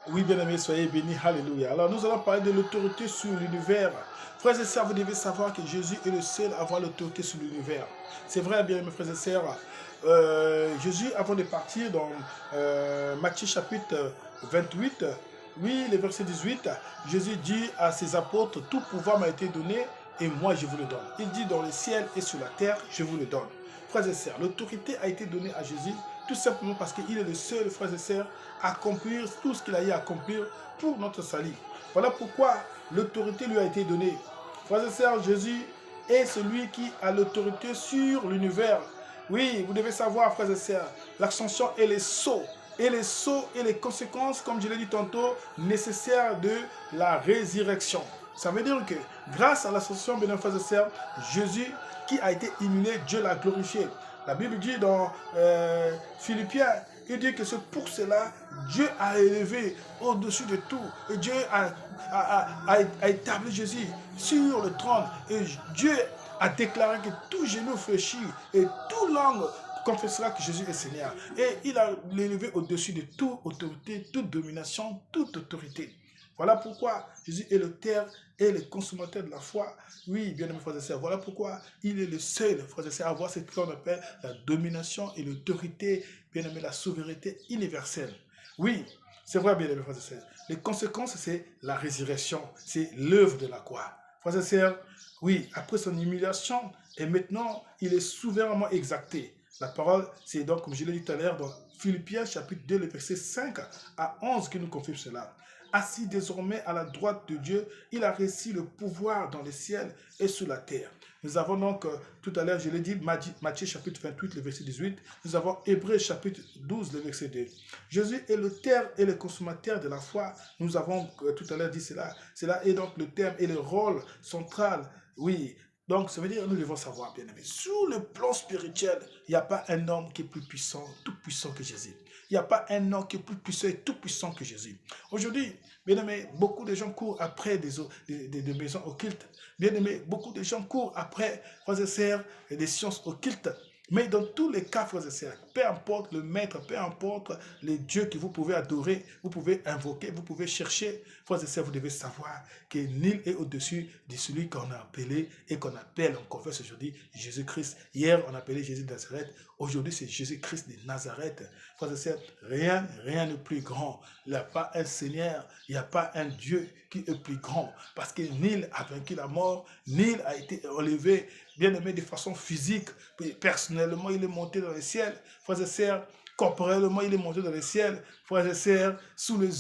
Oui, bien-aimés, soyez bénis. Alléluia. Alors, nous allons parler de l'autorité sur l'univers. Frères et sœurs, vous devez savoir que Jésus est le seul à avoir l'autorité sur l'univers. C'est vrai, bien-aimés frères et sœurs. Jésus, avant de partir dans Matthieu chapitre 28, oui, le verset 18, Jésus dit à ses apôtres, tout pouvoir m'a été donné et moi je vous le donne. Il dit dans le ciel et sur la terre, je vous le donne. Frères et sœurs, l'autorité a été donnée à Jésus tout simplement parce qu'il est le seul, frères et sœurs, à accomplir tout ce qu'il a eu à accomplir pour notre salut. Voilà pourquoi l'autorité lui a été donnée. Frères et sœurs, Jésus est celui qui a l'autorité sur l'univers. Oui, vous devez savoir, frères et sœurs, l'ascension et les sauts. Et les sauts et les conséquences, comme je l'ai dit tantôt, nécessaires de la résurrection. Ça veut dire que grâce à l'ascension, bien frères et sœurs, Jésus qui a été illuminé, Dieu l'a glorifié. La Bible dit dans Philippiens, il dit que c'est pour cela Dieu a élevé au-dessus de tout. Et Dieu a établi Jésus sur le trône. Et Dieu a déclaré que tout genou fléchit et toute langue confessera que Jésus est Seigneur. Et il a élevé au-dessus de toute autorité, toute domination, toute autorité. Voilà pourquoi Jésus est le terre et le consommateur de la foi. Oui, bien aimés frères et sœurs, voilà pourquoi il est le seul, frères et sœurs, à avoir ce qu'on appelle la domination et l'autorité, bien aimé, la souveraineté universelle. Oui, c'est vrai, bien aimés frères et sœurs. Les conséquences, c'est la résurrection, c'est l'œuvre de la croix. Frères et sœurs, oui, après son humiliation, et maintenant, il est souverainement exacté. La parole, c'est donc, comme je l'ai dit tout à l'heure, dans Philippiens chapitre 2, le verset 5 à 11 qui nous confirme cela. Assis désormais à la droite de Dieu, il a reçu le pouvoir dans les ciels et sur la terre. Nous avons donc, tout à l'heure, je l'ai dit, Matthieu chapitre 28, le verset 18. Nous avons Hébreux chapitre 12, le verset 2. Jésus est le terme et le consommateur de la foi. Nous avons tout à l'heure dit cela. Cela est donc le terme et le rôle central, oui. Donc, ça veut dire que nous devons savoir, bien aimé, sur le plan spirituel, il n'y a pas un homme qui est plus puissant, tout puissant que Jésus. Il n'y a pas un homme qui est plus puissant et tout puissant que Jésus. Aujourd'hui, bien aimé, beaucoup de gens courent après des maisons occultes. Bien aimé, beaucoup de gens courent après, frères et sœurs, des sciences occultes. Mais dans tous les cas, frères et sœurs, peu importe le maître, peu importe les dieux que vous pouvez adorer, vous pouvez invoquer, vous pouvez chercher, frères et sœurs, vous devez savoir que nul est au-dessus de celui qu'on a appelé et qu'on appelle, on confesse aujourd'hui, Jésus-Christ. Hier, on appelait Jésus de Nazareth. Aujourd'hui, c'est Jésus-Christ de Nazareth. Frères et sœurs, rien n'est plus grand. Il n'y a pas un Seigneur, il n'y a pas un Dieu qui est plus grand. Parce que nul a vaincu la mort, nul a été enlevé, bien aimé de façon physique. Personnellement, il est monté dans les ciels. Frères et sœurs, corporellement, il est monté dans les ciels. Frères et sœurs, sous les yeux